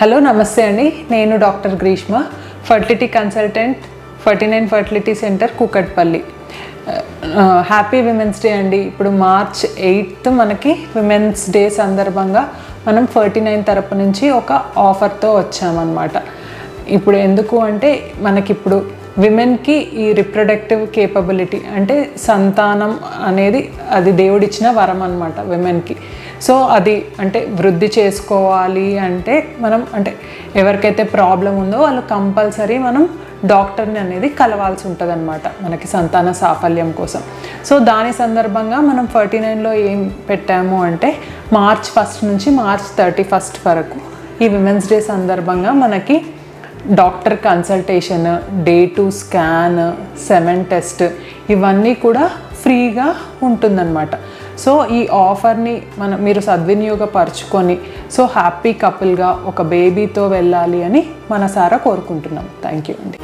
Hello నమస్తే అండి, నేను doctor Greeshma, fertility consultant, 49 fertility centre Kukatpally. Happy women's day అండి. ఇప్పుడు March 8 మనకి విమెన్స్ డే సందర్భంగా మనం 49 తరపు నుంచి ఒక ఆఫర్తో వచ్చామన్నమాట. ఇప్పుడు ఎందుకు అంటే మనకిప్పుడు విమెన్కి ఈ రిప్రొడక్టివ్ కేపబిలిటీ అంటే సంతానం అనేది అది దేవుడిచ్చిన వరం అన్నమాట విమెన్కి. సో అది అంటే వృద్ధి చేసుకోవాలి అంటే మనం అంటే ఎవరికైతే ప్రాబ్లం ఉందో వాళ్ళు కంపల్సరీ మనం డాక్టర్ని అనేది కలవాల్సి ఉంటుంది అనమాట మనకి సంతాన సాఫల్యం కోసం. సో దాని సందర్భంగా మనం 49లో ఏం పెట్టాము అంటే March 1 నుంచి March 31 వరకు ఈ విమెన్స్ డే సందర్భంగా మనకి doctor consultation, day 2 scan, semen test ఇవన్నీ కూడా ఫ్రీగా ఉంటుందన్నమాట. సో ఈ ఆఫర్ని మీరు సద్వినియోగపరచుకొని సో హ్యాపీ కపుల్గా ఒక బేబీతో వెళ్ళాలి అని మనసారా కోరుకుంటున్నాం. థ్యాంక్ యూ అండి.